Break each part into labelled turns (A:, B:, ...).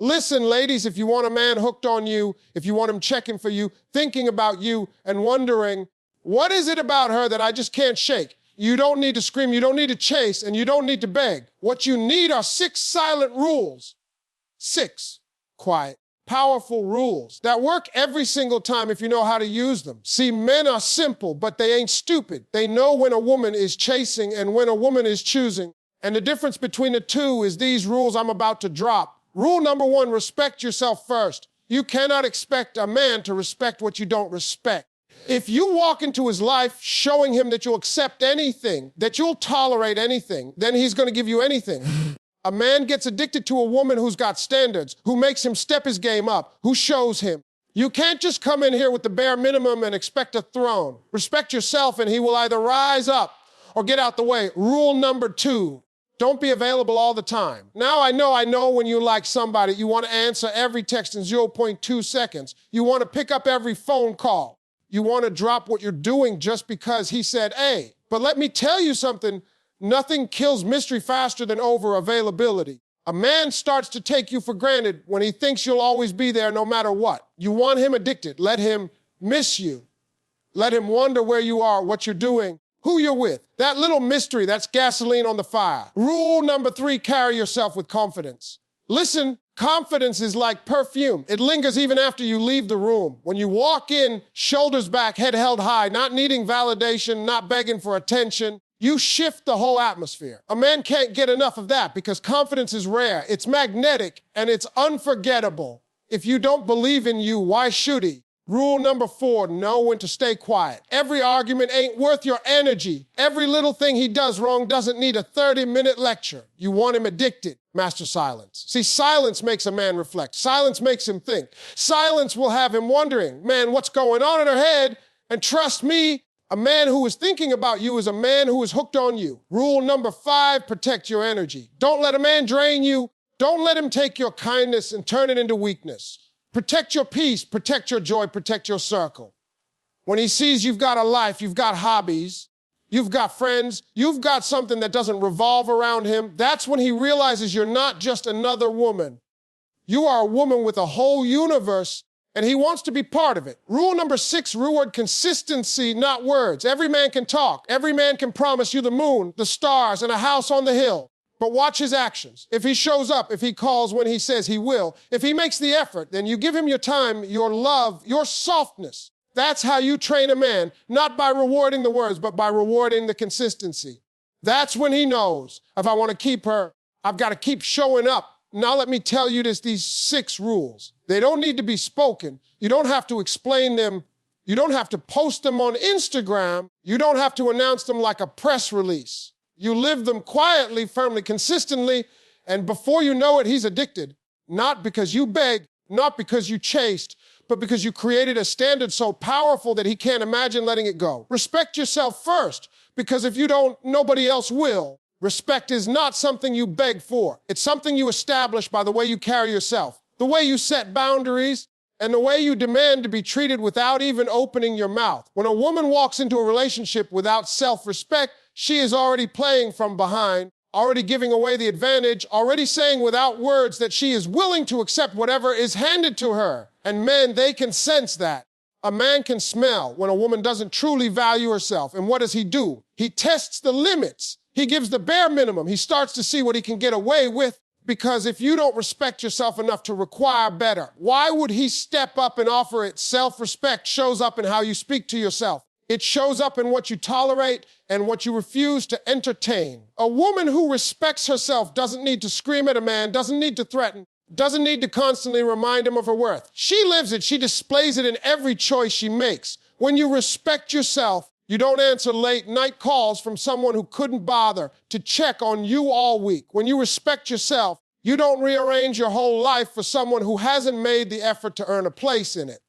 A: Listen, ladies, if you want a man hooked on you, if you want him checking for you, thinking about you, and wondering, what is it about her that I just can't shake? You don't need to scream, you don't need to chase, and you don't need to beg. What you need are 6 silent rules. 6 quiet, powerful rules that work every single time if you know how to use them. See, men are simple, but they ain't stupid. They know when a woman is chasing and when a woman is choosing. And the difference between the two is these rules I'm about to drop. Rule number 1, respect yourself first. You cannot expect a man to respect what you don't respect. If you walk into his life showing him that you'll accept anything, that you'll tolerate anything, then he's going to give you anything. A man gets addicted to a woman who's got standards, who makes him step his game up, who shows him. You can't just come in here with the bare minimum and expect a throne. Respect yourself and he will either rise up or get out the way. Rule number 2. Don't be available all the time. Now I know when you like somebody, you want to answer every text in 0.2 seconds. You want to pick up every phone call. You want to drop what you're doing just because he said, hey. But let me tell you something, nothing kills mystery faster than over-availability. A man starts to take you for granted when he thinks you'll always be there no matter what. You want him addicted. Let him miss you. Let him wonder where you are, what you're doing, who you're with. That little mystery, that's gasoline on the fire. Rule number 3, carry yourself with confidence. Listen, confidence is like perfume. It lingers even after you leave the room. When you walk in, shoulders back, head held high, not needing validation, not begging for attention, you shift the whole atmosphere. A man can't get enough of that because confidence is rare, it's magnetic, and it's unforgettable. If you don't believe in you, why should he? Rule number 4, know when to stay quiet. Every argument ain't worth your energy. Every little thing he does wrong doesn't need a 30-minute lecture. You want him addicted. Master silence. See, silence makes a man reflect. Silence makes him think. Silence will have him wondering, man, what's going on in her head? And trust me, a man who is thinking about you is a man who is hooked on you. Rule number 5, protect your energy. Don't let a man drain you. Don't let him take your kindness and turn it into weakness. Protect your peace, protect your joy, protect your circle. When he sees you've got a life, you've got hobbies, you've got friends, you've got something that doesn't revolve around him, that's when he realizes you're not just another woman. You are a woman with a whole universe, and he wants to be part of it. Rule number 6, reward consistency, not words. Every man can talk. Every man can promise you the moon, the stars, and a house on the hill. But watch his actions. If he shows up, if he calls when he says he will, if he makes the effort, then you give him your time, your love, your softness. That's how you train a man, not by rewarding the words, but by rewarding the consistency. That's when he knows, if I want to keep her, I've got to keep showing up. Now let me tell you these 6 rules. They don't need to be spoken. You don't have to explain them. You don't have to post them on Instagram. You don't have to announce them like a press release. You live them quietly, firmly, consistently, and before you know it, he's addicted. Not because you begged, not because you chased, but because you created a standard so powerful that he can't imagine letting it go. Respect yourself first, because if you don't, nobody else will. Respect is not something you beg for. It's something you establish by the way you carry yourself, the way you set boundaries, and the way you demand to be treated without even opening your mouth. When a woman walks into a relationship without self-respect, she is already playing from behind, already giving away the advantage, already saying without words that she is willing to accept whatever is handed to her. And men, they can sense that. A man can smell when a woman doesn't truly value herself. And what does he do? He tests the limits. He gives the bare minimum. He starts to see what he can get away with, because if you don't respect yourself enough to require better, why would he step up and offer it? Self-respect shows up in how you speak to yourself. It shows up in what you tolerate and what you refuse to entertain. A woman who respects herself doesn't need to scream at a man, doesn't need to threaten, doesn't need to constantly remind him of her worth. She lives it. She displays it in every choice she makes. When you respect yourself, you don't answer late night calls from someone who couldn't bother to check on you all week. When you respect yourself, you don't rearrange your whole life for someone who hasn't made the effort to earn a place in it.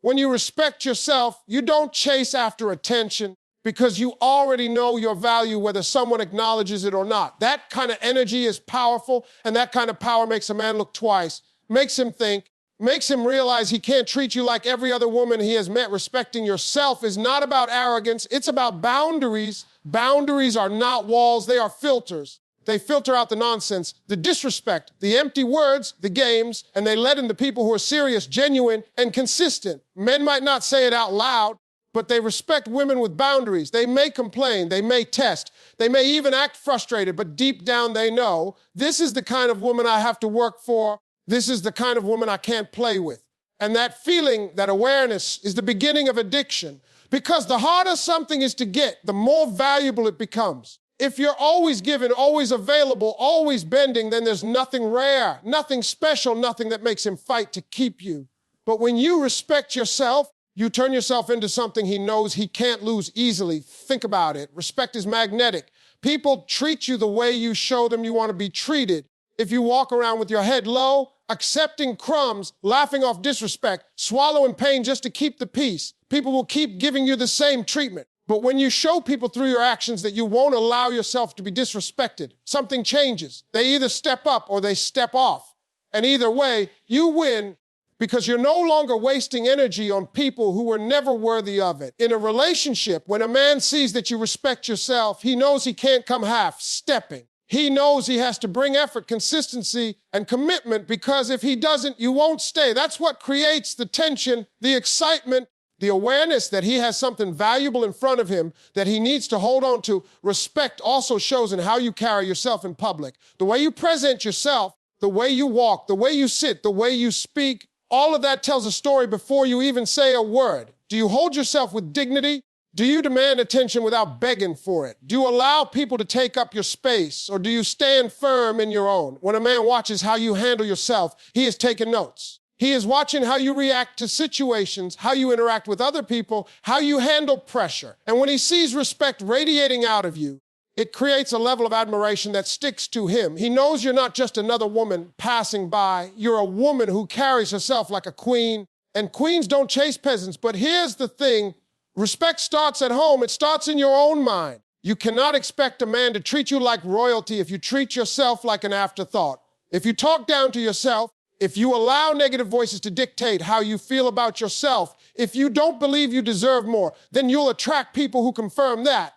A: When you respect yourself, you don't chase after attention because you already know your value whether someone acknowledges it or not. That kind of energy is powerful, and that kind of power makes a man look twice, makes him think, makes him realize he can't treat you like every other woman he has met. Respecting yourself is not about arrogance, it's about boundaries. Boundaries are not walls, they are filters. They filter out the nonsense, the disrespect, the empty words, the games, and they let in the people who are serious, genuine, and consistent. Men might not say it out loud, but they respect women with boundaries. They may complain, they may test, they may even act frustrated, but deep down they know, this is the kind of woman I have to work for. This is the kind of woman I can't play with. And that feeling, that awareness, is the beginning of addiction. Because the harder something is to get, the more valuable it becomes. If you're always giving, always available, always bending, then there's nothing rare, nothing special, nothing that makes him fight to keep you. But when you respect yourself, you turn yourself into something he knows he can't lose easily. Think about it. Respect is magnetic. People treat you the way you show them you want to be treated. If you walk around with your head low, accepting crumbs, laughing off disrespect, swallowing pain just to keep the peace, people will keep giving you the same treatment. But when you show people through your actions that you won't allow yourself to be disrespected, something changes. They either step up or they step off. And either way, you win because you're no longer wasting energy on people who were never worthy of it. In a relationship, when a man sees that you respect yourself, he knows he can't come half-stepping. He knows he has to bring effort, consistency, and commitment because if he doesn't, you won't stay. That's what creates the tension, the excitement, the awareness that he has something valuable in front of him that he needs to hold on to. Respect also shows in how you carry yourself in public. The way you present yourself, the way you walk, the way you sit, the way you speak, all of that tells a story before you even say a word. Do you hold yourself with dignity? Do you demand attention without begging for it? Do you allow people to take up your space, or do you stand firm in your own? When a man watches how you handle yourself, he is taking notes. He is watching how you react to situations, how you interact with other people, how you handle pressure. And when he sees respect radiating out of you, it creates a level of admiration that sticks to him. He knows you're not just another woman passing by. You're a woman who carries herself like a queen. And queens don't chase peasants. But here's the thing. Respect starts at home. It starts in your own mind. You cannot expect a man to treat you like royalty if you treat yourself like an afterthought. If you talk down to yourself, if you allow negative voices to dictate how you feel about yourself, if you don't believe you deserve more, then you'll attract people who confirm that.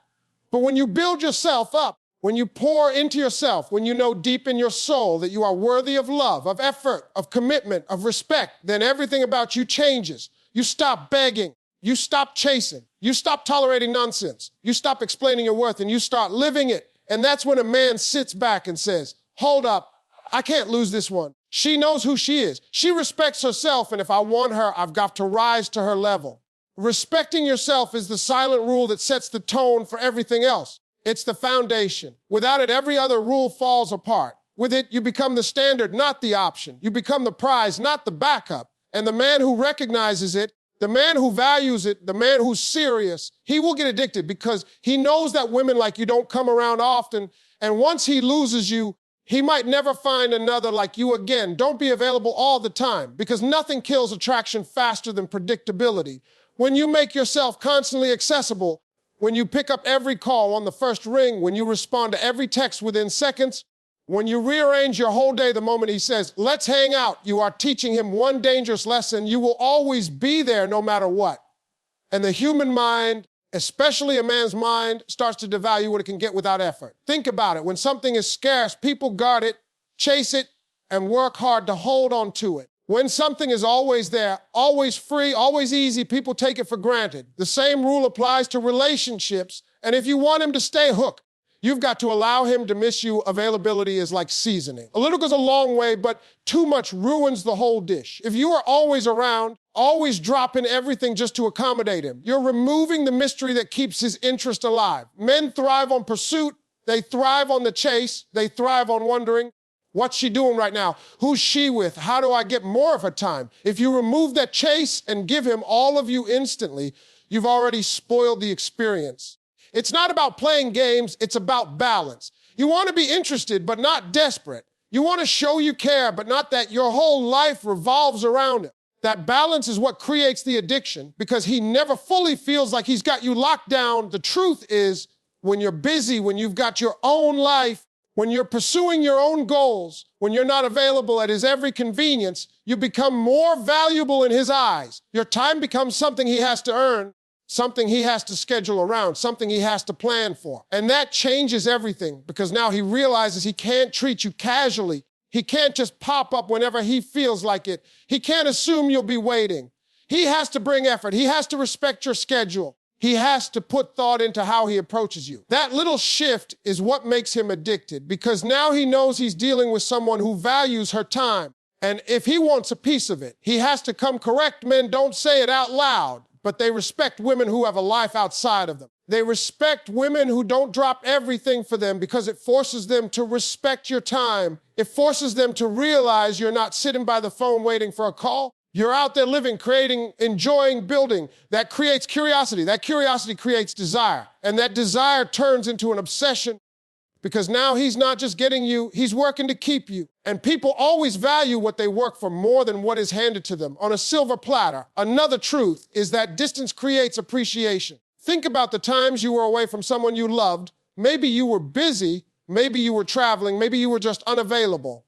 A: But when you build yourself up, when you pour into yourself, when you know deep in your soul that you are worthy of love, of effort, of commitment, of respect, then everything about you changes. You stop begging. You stop chasing. You stop tolerating nonsense. You stop explaining your worth and you start living it. And that's when a man sits back and says, hold up, I can't lose this one. She knows who she is. She respects herself, and if I want her, I've got to rise to her level. Respecting yourself is the silent rule that sets the tone for everything else. It's the foundation. Without it, every other rule falls apart. With it, you become the standard, not the option. You become the prize, not the backup. And the man who recognizes it, the man who values it, the man who's serious, he will get addicted because he knows that women like you don't come around often. And once he loses you, he might never find another like you again. Don't be available all the time because nothing kills attraction faster than predictability. When you make yourself constantly accessible, when you pick up every call on the first ring, when you respond to every text within seconds, when you rearrange your whole day the moment he says, let's hang out, you are teaching him one dangerous lesson. You will always be there no matter what. And the human mind, especially a man's mind, starts to devalue what it can get without effort. Think about it. When something is scarce, people guard it, chase it, and work hard to hold on to it. When something is always there, always free, always easy, people take it for granted. The same rule applies to relationships. And if you want him to stay hooked, you've got to allow him to miss you. Availability is like seasoning. A little goes a long way, but too much ruins the whole dish. If you are always around, always dropping everything just to accommodate him, you're removing the mystery that keeps his interest alive. Men thrive on pursuit. They thrive on the chase. They thrive on wondering, what's she doing right now? Who's she with? How do I get more of her time? If you remove that chase and give him all of you instantly, you've already spoiled the experience. It's not about playing games, it's about balance. You want to be interested, but not desperate. You want to show you care, but not that your whole life revolves around it. That balance is what creates the addiction because he never fully feels like he's got you locked down. The truth is, when you're busy, when you've got your own life, when you're pursuing your own goals, when you're not available at his every convenience, you become more valuable in his eyes. Your time becomes something he has to earn. something he has to schedule around, something he has to plan for. And that changes everything because now he realizes he can't treat you casually. He can't just pop up whenever he feels like it. He can't assume you'll be waiting. He has to bring effort. He has to respect your schedule. He has to put thought into how he approaches you. That little shift is what makes him addicted because now he knows he's dealing with someone who values her time. And if he wants a piece of it, he has to come correct. Men don't say it out loud, but they respect women who have a life outside of them. They respect women who don't drop everything for them because it forces them to respect your time. It forces them to realize you're not sitting by the phone waiting for a call. You're out there living, creating, enjoying, building. That creates curiosity. That curiosity creates desire. And that desire turns into an obsession because now he's not just getting you, he's working to keep you. And people always value what they work for more than what is handed to them on a silver platter. Another truth is that distance creates appreciation. Think about the times you were away from someone you loved. Maybe you were busy, maybe you were traveling, maybe you were just unavailable.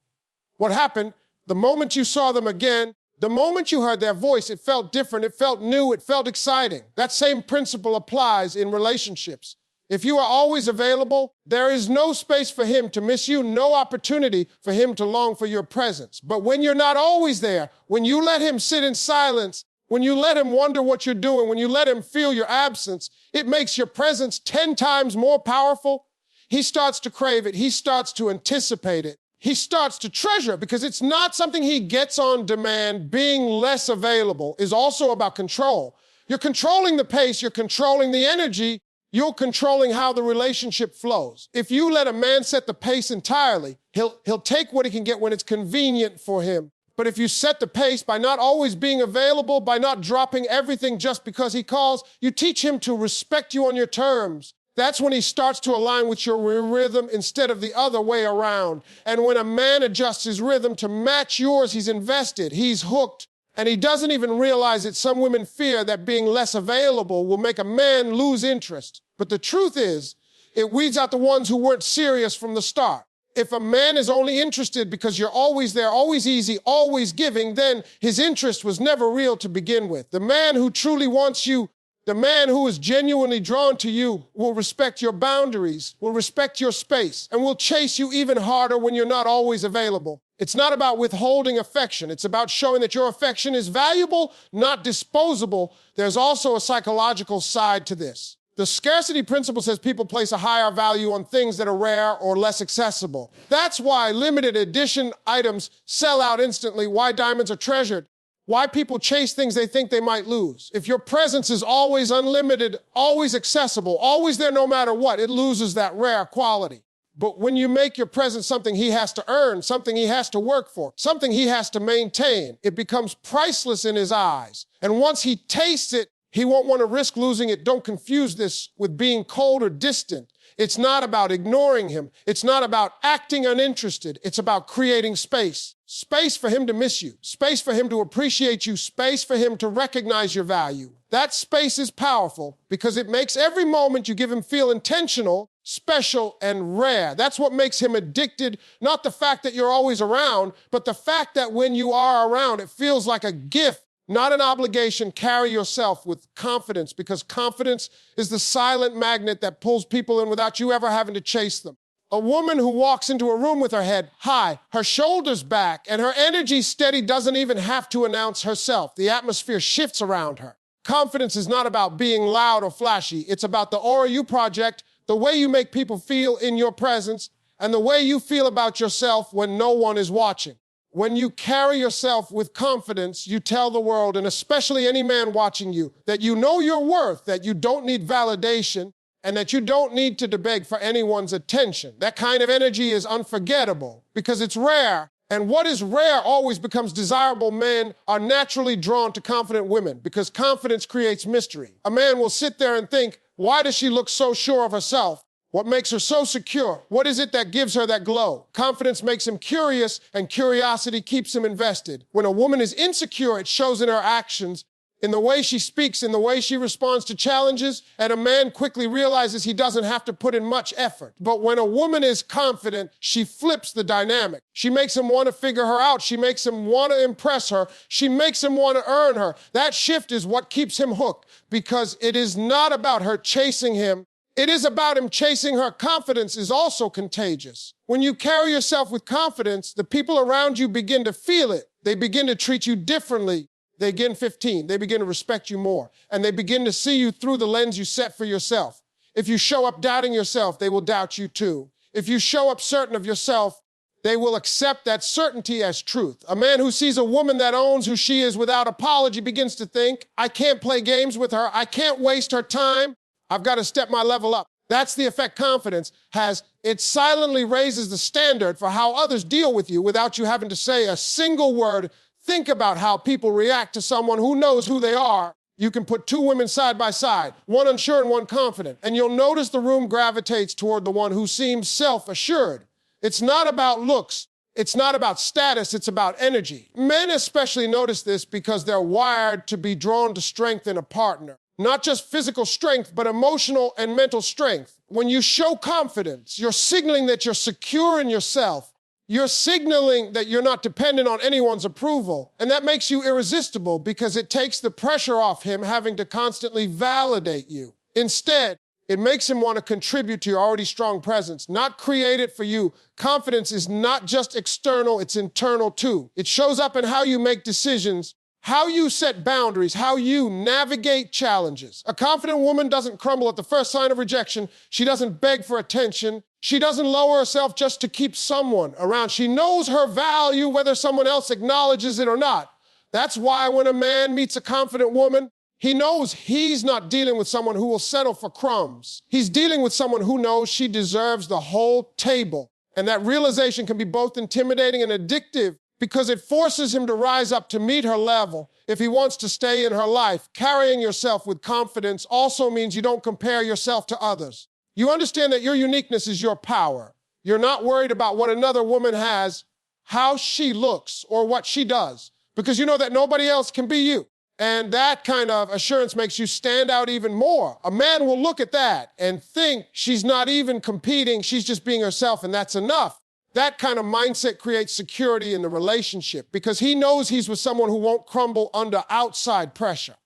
A: What happened? The moment you saw them again, the moment you heard their voice, it felt different, it felt new, it felt exciting. That same principle applies in relationships. If you are always available, there is no space for him to miss you, no opportunity for him to long for your presence. But when you're not always there, when you let him sit in silence, when you let him wonder what you're doing, when you let him feel your absence, it makes your presence 10 times more powerful. He starts to crave it. He starts to anticipate it. He starts to treasure it because it's not something he gets on demand. Being less available is also about control. You're controlling the pace, you're controlling the energy, you're controlling how the relationship flows. If you let a man set the pace entirely, he'll take what he can get when it's convenient for him. But if you set the pace by not always being available, by not dropping everything just because he calls, you teach him to respect you on your terms. That's when he starts to align with your rhythm instead of the other way around. And when a man adjusts his rhythm to match yours, he's invested, he's hooked, and he doesn't even realize it. Some women fear that being less available will make a man lose interest. But the truth is, it weeds out the ones who weren't serious from the start. If a man is only interested because you're always there, always easy, always giving, then his interest was never real to begin with. The man who truly wants you, the man who is genuinely drawn to you will respect your boundaries, will respect your space, and will chase you even harder when you're not always available. It's not about withholding affection. It's about showing that your affection is valuable, not disposable. There's also a psychological side to this. The scarcity principle says people place a higher value on things that are rare or less accessible. That's why limited edition items sell out instantly, why diamonds are treasured, why people chase things they think they might lose. If your presence is always unlimited, always accessible, always there no matter what, it loses that rare quality. But when you make your presence something he has to earn, something he has to work for, something he has to maintain, it becomes priceless in his eyes. And once he tastes it, he won't want to risk losing it. Don't confuse this with being cold or distant. It's not about ignoring him. It's not about acting uninterested. It's about creating space. Space for him to miss you. Space for him to appreciate you. Space for him to recognize your value. That space is powerful because it makes every moment you give him feel intentional, special, and rare. That's what makes him addicted. Not the fact that you're always around, but the fact that when you are around, it feels like a gift. Not an obligation. Carry yourself with confidence because confidence is the silent magnet that pulls people in without you ever having to chase them. A woman who walks into a room with her head high, her shoulders back, and her energy steady doesn't even have to announce herself. The atmosphere shifts around her. Confidence is not about being loud or flashy. It's about the aura you project, the way you make people feel in your presence, and the way you feel about yourself when no one is watching. When you carry yourself with confidence, you tell the world, and especially any man watching you, that you know your worth, that you don't need validation, and that you don't need to beg for anyone's attention. That kind of energy is unforgettable because it's rare, and what is rare always becomes desirable. Men are naturally drawn to confident women because confidence creates mystery. A man will sit there and think, why does she look so sure of herself? What makes her so secure? What is it that gives her that glow? Confidence makes him curious, and curiosity keeps him invested. When a woman is insecure, it shows in her actions. in the way she speaks, in the way she responds to challenges, and a man quickly realizes he doesn't have to put in much effort. But when a woman is confident, she flips the dynamic. She makes him want to figure her out. She makes him want to impress her. She makes him want to earn her. That shift is what keeps him hooked, because it is not about her chasing him. It is about him chasing her. Confidence is also contagious. When you carry yourself with confidence, the people around you begin to feel it. They begin to treat you differently. They begin 15. They begin to respect you more. And they begin to see you through the lens you set for yourself. If you show up doubting yourself, they will doubt you too. If you show up certain of yourself, they will accept that certainty as truth. A man who sees a woman that owns who she is without apology begins to think, I can't play games with her. I can't waste her time. I've got to step my level up. That's the effect confidence has. It silently raises the standard for how others deal with you without you having to say a single word. Think about how people react to someone who knows who they are. You can put two women side by side, one unsure and one confident, and you'll notice the room gravitates toward the one who seems self-assured. It's not about looks. It's not about status. It's about energy. Men especially notice this because they're wired to be drawn to strength in a partner. Not just physical strength, but emotional and mental strength. When you show confidence, you're signaling that you're secure in yourself. You're signaling that you're not dependent on anyone's approval. And that makes you irresistible because it takes the pressure off him having to constantly validate you. Instead, it makes him want to contribute to your already strong presence, not create it for you. Confidence is not just external, it's internal too. It shows up in how you make decisions, how you set boundaries, how you navigate challenges. A confident woman doesn't crumble at the first sign of rejection. She doesn't beg for attention. She doesn't lower herself just to keep someone around. She knows her value whether someone else acknowledges it or not. That's why when a man meets a confident woman, he knows he's not dealing with someone who will settle for crumbs. He's dealing with someone who knows she deserves the whole table. And that realization can be both intimidating and addictive, because it forces him to rise up to meet her level if he wants to stay in her life. Carrying yourself with confidence also means you don't compare yourself to others. You understand that your uniqueness is your power. You're not worried about what another woman has, how she looks, or what she does, because you know that nobody else can be you. And that kind of assurance makes you stand out even more. A man will look at that and think she's not even competing, she's just being herself, and that's enough. That kind of mindset creates security in the relationship because he knows he's with someone who won't crumble under outside pressure.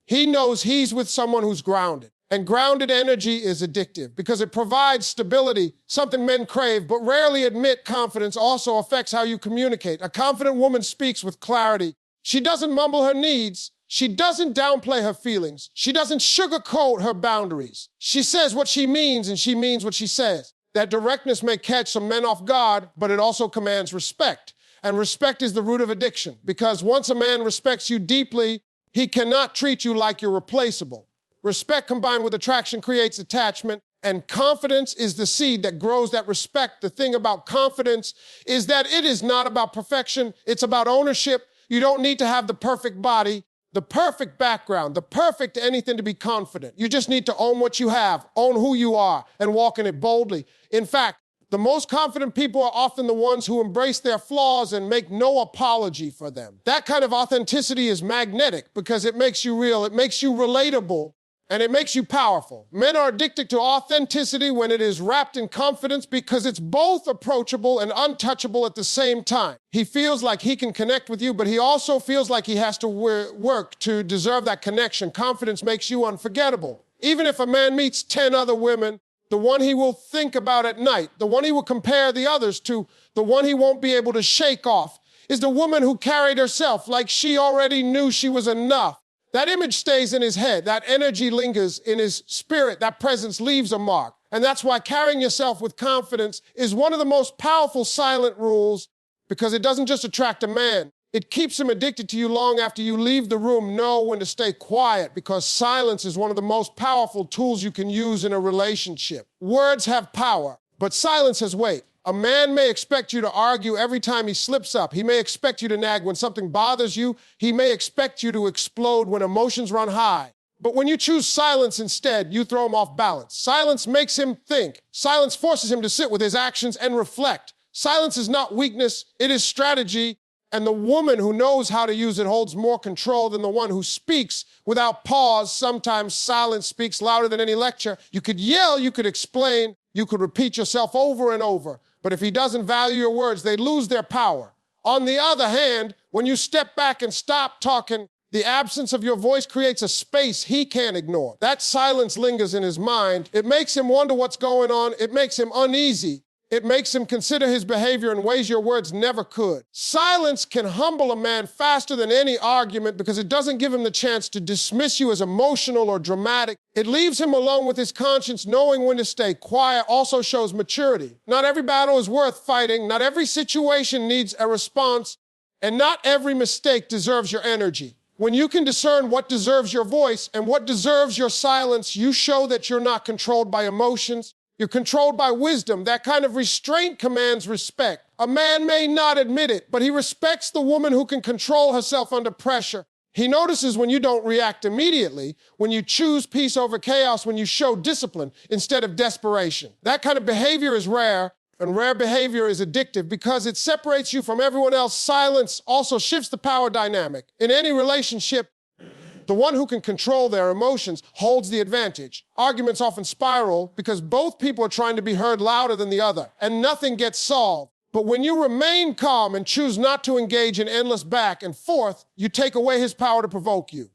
A: He knows he's with someone who's grounded. And grounded energy is addictive because it provides stability, something men crave but rarely admit. Confidence also affects how you communicate. A confident woman speaks with clarity. She doesn't mumble her needs. She doesn't downplay her feelings. She doesn't sugarcoat her boundaries. She says what she means and she means what she says. That directness may catch some men off guard, but it also commands respect. And respect is the root of addiction, because once a man respects you deeply, he cannot treat you like you're replaceable. Respect combined with attraction creates attachment, and confidence is the seed that grows that respect. The thing about confidence is that it is not about perfection, it's about ownership. You don't need to have the perfect body, the perfect background, the perfect anything to be confident. You just need to own what you have, own who you are, and walk in it boldly. In fact, the most confident people are often the ones who embrace their flaws and make no apology for them. That kind of authenticity is magnetic because it makes you real, it makes you relatable, and it makes you powerful. Men are addicted to authenticity when it is wrapped in confidence because it's both approachable and untouchable at the same time. He feels like he can connect with you, but he also feels like he has to work to deserve that connection. Confidence makes you unforgettable. Even if a man meets 10 other women, the one he will think about at night, the one he will compare the others to, the one he won't be able to shake off, is the woman who carried herself like she already knew she was enough. That image stays in his head. That energy lingers in his spirit. That presence leaves a mark. And that's why carrying yourself with confidence is one of the most powerful silent rules, because it doesn't just attract a man. It keeps him addicted to you long after you leave the room. Know when to stay quiet, because silence is one of the most powerful tools you can use in a relationship. Words have power, but silence has weight. A man may expect you to argue every time he slips up. He may expect you to nag when something bothers you. He may expect you to explode when emotions run high. But when you choose silence instead, you throw him off balance. Silence makes him think. Silence forces him to sit with his actions and reflect. Silence is not weakness, it is strategy. And the woman who knows how to use it holds more control than the one who speaks without pause. Sometimes silence speaks louder than any lecture. You could yell, you could explain, you could repeat yourself over and over. But if he doesn't value your words, they lose their power. On the other hand, when you step back and stop talking, the absence of your voice creates a space he can't ignore. That silence lingers in his mind. It makes him wonder what's going on. It makes him uneasy. It makes him consider his behavior in ways your words never could. Silence can humble a man faster than any argument because it doesn't give him the chance to dismiss you as emotional or dramatic. It leaves him alone with his conscience. Knowing when to stay quiet also shows maturity. Not every battle is worth fighting. Not every situation needs a response. And not every mistake deserves your energy. When you can discern what deserves your voice and what deserves your silence, you show that you're not controlled by emotions. You're controlled by wisdom. That kind of restraint commands respect. A man may not admit it, but he respects the woman who can control herself under pressure. He notices when you don't react immediately, when you choose peace over chaos, when you show discipline instead of desperation. That kind of behavior is rare, and rare behavior is addictive because it separates you from everyone else. Silence also shifts the power dynamic. In any relationship, the one who can control their emotions holds the advantage. Arguments often spiral because both people are trying to be heard louder than the other, and nothing gets solved. But when you remain calm and choose not to engage in endless back and forth, you take away his power to provoke you.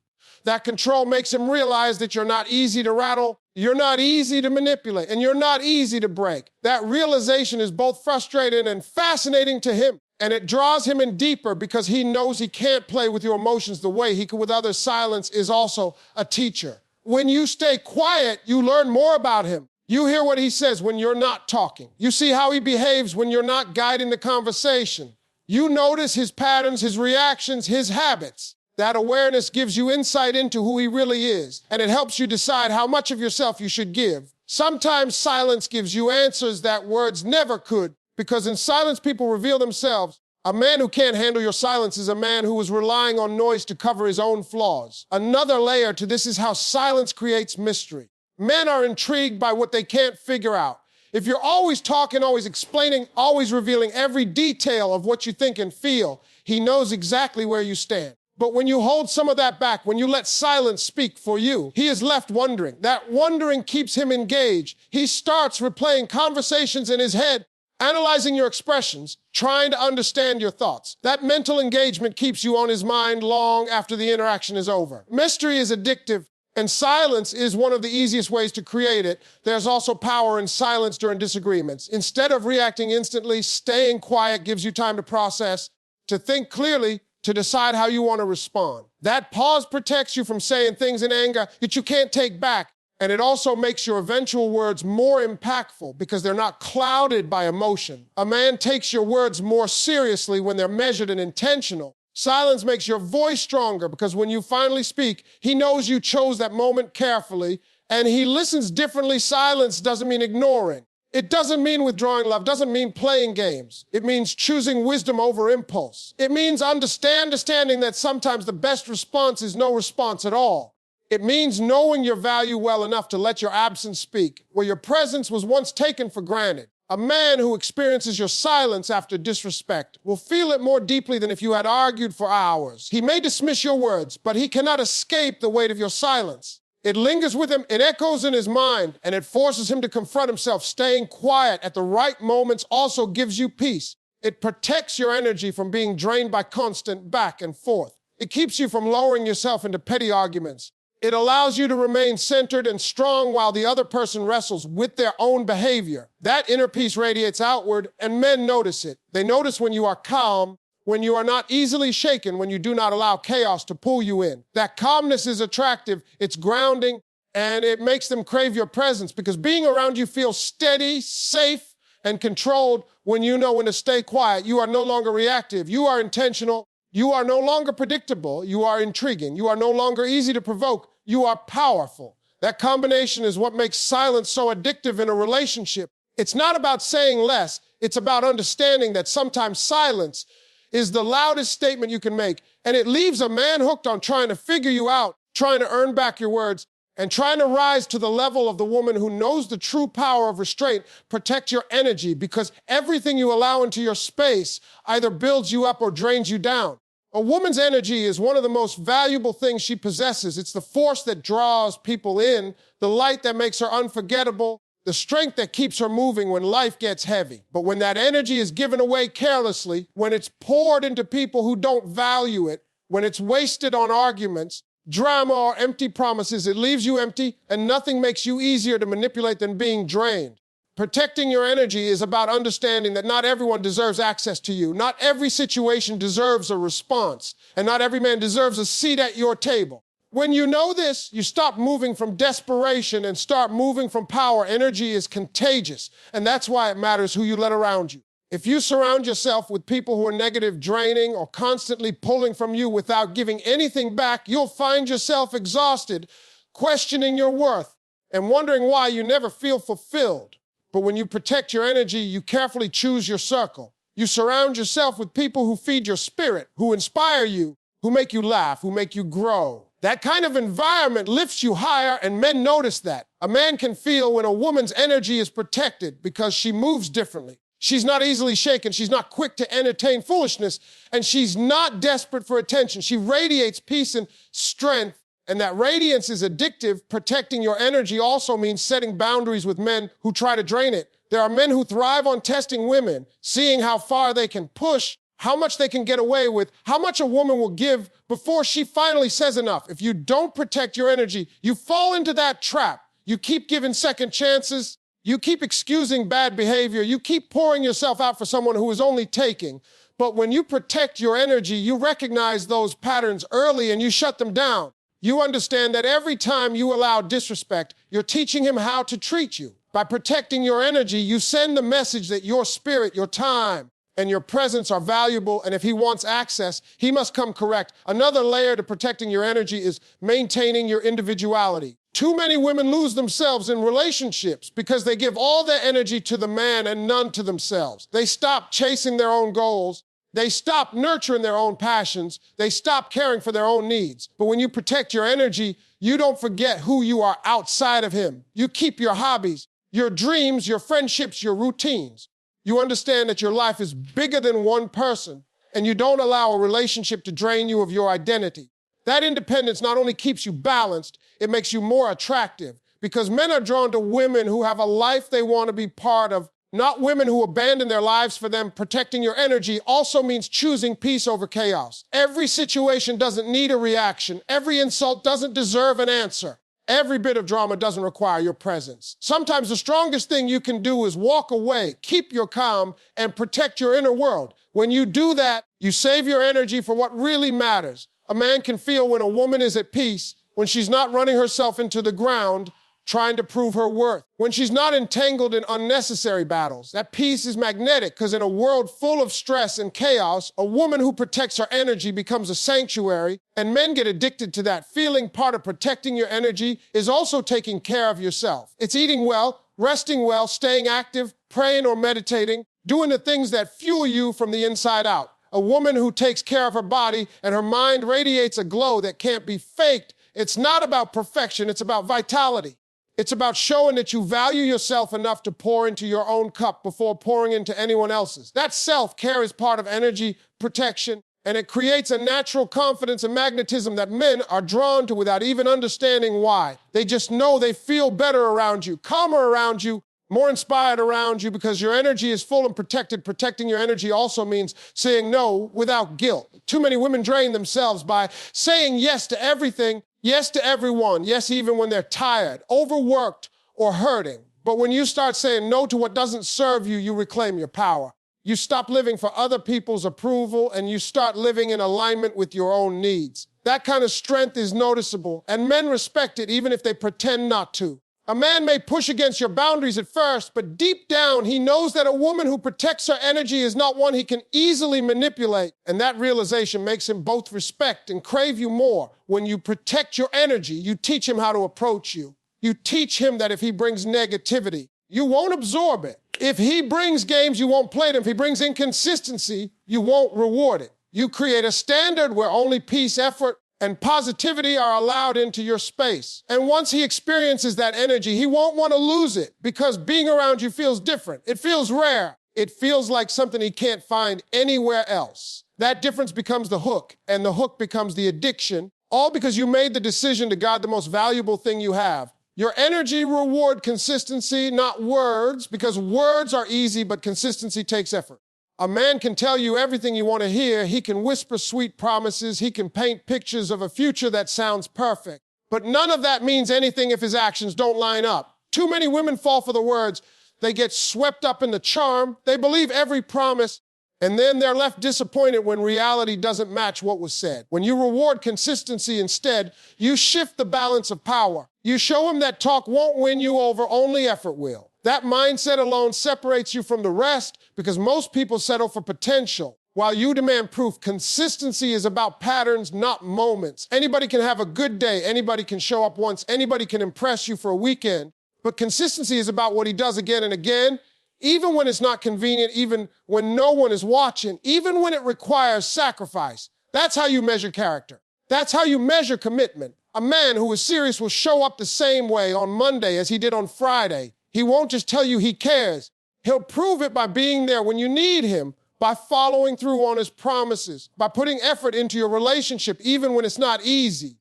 A: That control makes him realize that you're not easy to rattle, you're not easy to manipulate, and you're not easy to break. That realization is both frustrating and fascinating to him. And it draws him in deeper because he knows he can't play with your emotions the way he can with others. Silence is also a teacher. When you stay quiet, you learn more about him. You hear what he says when you're not talking. You see how he behaves when you're not guiding the conversation. You notice his patterns, his reactions, his habits. That awareness gives you insight into who he really is, and it helps you decide how much of yourself you should give. Sometimes silence gives you answers that words never could. Because in silence, people reveal themselves. A man who can't handle your silence is a man who is relying on noise to cover his own flaws. Another layer to this is how silence creates mystery. Men are intrigued by what they can't figure out. If you're always talking, always explaining, always revealing every detail of what you think and feel, he knows exactly where you stand. But when you hold some of that back, when you let silence speak for you, he is left wondering. That wondering keeps him engaged. He starts replaying conversations in his head, analyzing your expressions, trying to understand your thoughts. That mental engagement keeps you on his mind long after the interaction is over. Mystery is addictive, and silence is one of the easiest ways to create it. There's also power in silence during disagreements. Instead of reacting instantly, staying quiet gives you time to process, to think clearly, to decide how you want to respond. That pause protects you from saying things in anger that you can't take back. And it also makes your eventual words more impactful because they're not clouded by emotion. A man takes your words more seriously when they're measured and intentional. Silence makes your voice stronger because when you finally speak, he knows you chose that moment carefully and he listens differently. Silence doesn't mean ignoring. It doesn't mean withdrawing love, doesn't mean playing games. It means choosing wisdom over impulse. It means understanding that sometimes the best response is no response at all. It means knowing your value well enough to let your absence speak, where your presence was once taken for granted. A man who experiences your silence after disrespect will feel it more deeply than if you had argued for hours. He may dismiss your words, but he cannot escape the weight of your silence. It lingers with him, it echoes in his mind, and it forces him to confront himself. Staying quiet at the right moments also gives you peace. It protects your energy from being drained by constant back and forth. It keeps you from lowering yourself into petty arguments. It allows you to remain centered and strong while the other person wrestles with their own behavior. That inner peace radiates outward, and men notice it. They notice when you are calm, when you are not easily shaken, when you do not allow chaos to pull you in. That calmness is attractive, it's grounding, and it makes them crave your presence because being around you feels steady, safe, and controlled. When you know when to stay quiet, you are no longer reactive, you are intentional. You are no longer predictable. You are intriguing. You are no longer easy to provoke. You are powerful. That combination is what makes silence so addictive in a relationship. It's not about saying less. It's about understanding that sometimes silence is the loudest statement you can make. And it leaves a man hooked on trying to figure you out, trying to earn back your words. and trying to rise to the level of the woman who knows the true power of restraint. Protect your energy, because everything you allow into your space either builds you up or drains you down. A woman's energy is one of the most valuable things she possesses. It's the force that draws people in, the light that makes her unforgettable, the strength that keeps her moving when life gets heavy. But when that energy is given away carelessly, when it's poured into people who don't value it, when it's wasted on arguments, drama, or empty promises, it leaves you empty, and nothing makes you easier to manipulate than being drained. Protecting your energy is about understanding that not everyone deserves access to you. Not every situation deserves a response, and not every man deserves a seat at your table. When you know this, you stop moving from desperation and start moving from power. Energy is contagious, and that's why it matters who you let around you. If you surround yourself with people who are negative, draining, or constantly pulling from you without giving anything back, you'll find yourself exhausted, questioning your worth, and wondering why you never feel fulfilled. But when you protect your energy, you carefully choose your circle. You surround yourself with people who feed your spirit, who inspire you, who make you laugh, who make you grow. That kind of environment lifts you higher, and men notice that. A man can feel when a woman's energy is protected because she moves differently. She's not easily shaken. She's not quick to entertain foolishness, and she's not desperate for attention. She radiates peace and strength, and that radiance is addictive. Protecting your energy also means setting boundaries with men who try to drain it. There are men who thrive on testing women, seeing how far they can push, how much they can get away with, how much a woman will give before she finally says enough. If you don't protect your energy, you fall into that trap. You keep giving second chances. You keep excusing bad behavior. You keep pouring yourself out for someone who is only taking. But when you protect your energy, you recognize those patterns early and you shut them down. You understand that every time you allow disrespect, you're teaching him how to treat you. By protecting your energy, you send the message that your spirit, your time, and your presence are valuable, and if he wants access, he must come correct. Another layer to protecting your energy is maintaining your individuality. Too many women lose themselves in relationships because they give all their energy to the man and none to themselves. They stop chasing their own goals. They stop nurturing their own passions. They stop caring for their own needs. But when you protect your energy, you don't forget who you are outside of him. You keep your hobbies, your dreams, your friendships, your routines. You understand that your life is bigger than one person, and you don't allow a relationship to drain you of your identity. That independence not only keeps you balanced, it makes you more attractive, because men are drawn to women who have a life they want to be part of, not women who abandon their lives for them. Protecting your energy also means choosing peace over chaos. Every situation doesn't need a reaction. Every insult doesn't deserve an answer. Every bit of drama doesn't require your presence. Sometimes the strongest thing you can do is walk away, keep your calm, and protect your inner world. When you do that, you save your energy for what really matters. A man can feel when a woman is at peace, when she's not running herself into the ground, trying to prove her worth, when she's not entangled in unnecessary battles. That peace is magnetic, because in a world full of stress and chaos, a woman who protects her energy becomes a sanctuary, and men get addicted to that feeling. Part of protecting your energy is also taking care of yourself. It's eating well, resting well, staying active, praying or meditating, doing the things that fuel you from the inside out. A woman who takes care of her body and her mind radiates a glow that can't be faked. It's not about perfection, it's about vitality. It's about showing that you value yourself enough to pour into your own cup before pouring into anyone else's. That self-care is part of energy protection, and it creates a natural confidence and magnetism that men are drawn to without even understanding why. They just know they feel better around you, calmer around you, more inspired around you, because your energy is full and protected. Protecting your energy also means saying no without guilt. Too many women drain themselves by saying yes to everything, yes to everyone, yes even when they're tired, overworked, or hurting. But when you start saying no to what doesn't serve you, you reclaim your power. You stop living for other people's approval, and you start living in alignment with your own needs. That kind of strength is noticeable, and men respect it even if they pretend not to. A man may push against your boundaries at first, but deep down, he knows that a woman who protects her energy is not one he can easily manipulate. And that realization makes him both respect and crave you more. When you protect your energy, you teach him how to approach you. You teach him that if he brings negativity, you won't absorb it. If he brings games, you won't play them. If he brings inconsistency, you won't reward it. You create a standard where only peace, effort, and positivity are allowed into your space. And once he experiences that energy, he won't want to lose it because being around you feels different. It feels rare. It feels like something he can't find anywhere else. That difference becomes the hook, and the hook becomes the addiction, all because you made the decision to guard the most valuable thing you have. Your energy reward consistency, not words, because words are easy, but consistency takes effort. A man can tell you everything you want to hear. He can whisper sweet promises. He can paint pictures of a future that sounds perfect. But none of that means anything if his actions don't line up. Too many women fall for the words. They get swept up in the charm. They believe every promise, and then they're left disappointed when reality doesn't match what was said. When you reward consistency instead, you shift the balance of power. You show him that talk won't win you over, only effort will. That mindset alone separates you from the rest because most people settle for potential while you demand proof. Consistency is about patterns, not moments. Anybody can have a good day. Anybody can show up once. Anybody can impress you for a weekend. But consistency is about what he does again and again, even when it's not convenient, even when no one is watching, even when it requires sacrifice. That's how you measure character. That's how you measure commitment. A man who is serious will show up the same way on Monday as he did on Friday. He won't just tell you he cares. He'll prove it by being there when you need him, by following through on his promises, by putting effort into your relationship even when it's not easy.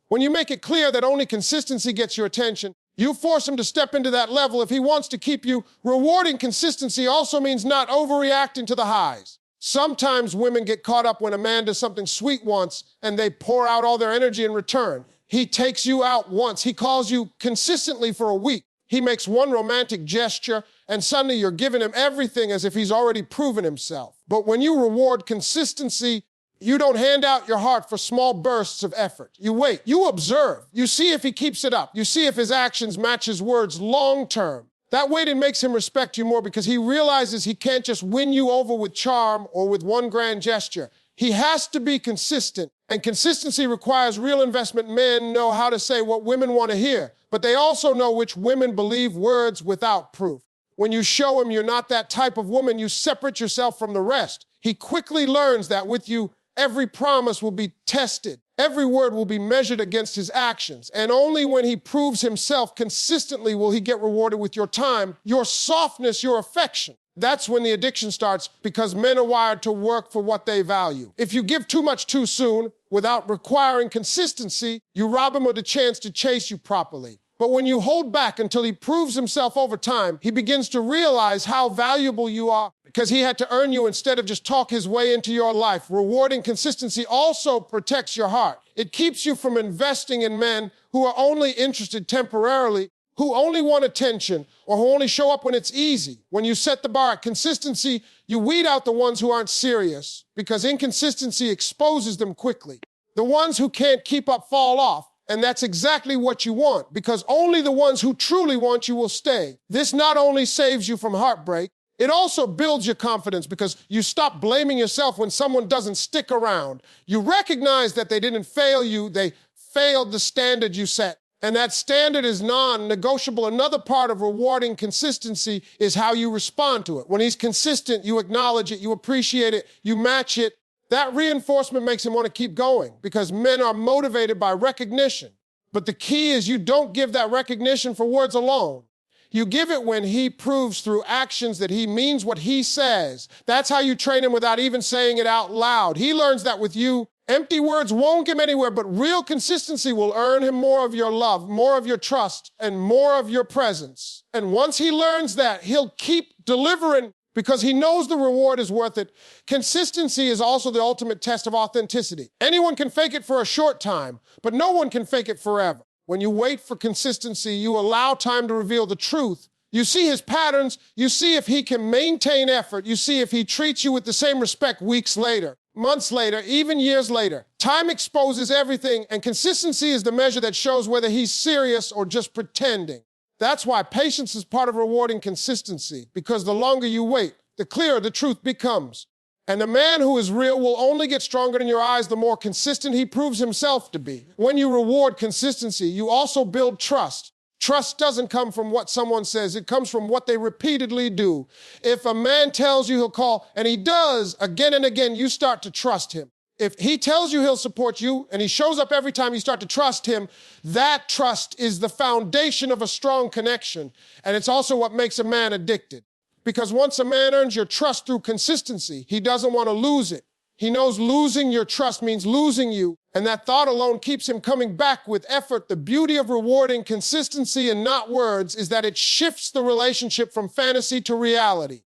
A: When you make it clear that only consistency gets your attention, you force him to step into that level if he wants to keep you. Rewarding consistency also means not overreacting to the highs. Sometimes women get caught up when a man does something sweet once and they pour out all their energy in return. He takes you out once. He calls you consistently for a week. He makes one romantic gesture and suddenly you're giving him everything as if he's already proven himself. But when you reward consistency, you don't hand out your heart for small bursts of effort. You wait, you observe, you see if he keeps it up. You see if his actions match his words long term. That waiting makes him respect you more because he realizes he can't just win you over with charm or with one grand gesture. He has to be consistent, and consistency requires real investment. Men know how to say what women want to hear, but they also know which women believe words without proof. When you show him you're not that type of woman, you separate yourself from the rest. He quickly learns that with you, every promise will be tested. Every word will be measured against his actions. And only when he proves himself consistently will he get rewarded with your time, your softness, your affection. That's when the addiction starts because men are wired to work for what they value. If you give too much too soon without requiring consistency, you rob him of the chance to chase you properly. But when you hold back until he proves himself over time, he begins to realize how valuable you are because he had to earn you instead of just talk his way into your life. Rewarding consistency also protects your heart. It keeps you from investing in men who are only interested temporarily, who only want attention, or who only show up when it's easy. When you set the bar at consistency, you weed out the ones who aren't serious because inconsistency exposes them quickly. The ones who can't keep up fall off. And that's exactly what you want, because only the ones who truly want you will stay. This not only saves you from heartbreak, it also builds your confidence because you stop blaming yourself when someone doesn't stick around. You recognize that they didn't fail you, they failed the standard you set. And that standard is non-negotiable. Another part of rewarding consistency is how you respond to it. When he's consistent, you acknowledge it, you appreciate it, you match it. That reinforcement makes him want to keep going because men are motivated by recognition. But the key is you don't give that recognition for words alone. You give it when he proves through actions that he means what he says. That's how you train him without even saying it out loud. He learns that with you, empty words won't get him anywhere, but real consistency will earn him more of your love, more of your trust, and more of your presence. And once he learns that, he'll keep delivering because he knows the reward is worth it. Consistency is also the ultimate test of authenticity. Anyone can fake it for a short time, but no one can fake it forever. When you wait for consistency, you allow time to reveal the truth. You see his patterns, you see if he can maintain effort, you see if he treats you with the same respect weeks later, months later, even years later. Time exposes everything, and consistency is the measure that shows whether he's serious or just pretending. That's why patience is part of rewarding consistency, because the longer you wait, the clearer the truth becomes. And the man who is real will only get stronger in your eyes the more consistent he proves himself to be. When you reward consistency, you also build trust. Trust doesn't come from what someone says, it comes from what they repeatedly do. If a man tells you he'll call, and he does again and again, you start to trust him. If he tells you he'll support you and he shows up every time you start to trust him, that trust is the foundation of a strong connection. And it's also what makes a man addicted. Because once a man earns your trust through consistency, he doesn't want to lose it. He knows losing your trust means losing you, and that thought alone keeps him coming back with effort. The beauty of rewarding consistency and not words is that it shifts the relationship from fantasy to reality.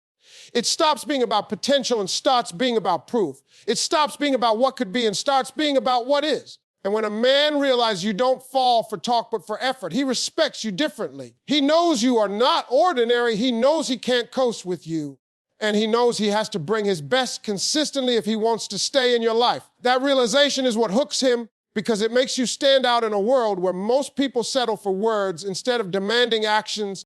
A: It stops being about potential and starts being about proof. It stops being about what could be and starts being about what is. And when a man realizes you don't fall for talk but for effort, he respects you differently. He knows you are not ordinary. He knows he can't coast with you. And he knows he has to bring his best consistently if he wants to stay in your life. That realization is what hooks him because it makes you stand out in a world where most people settle for words instead of demanding actions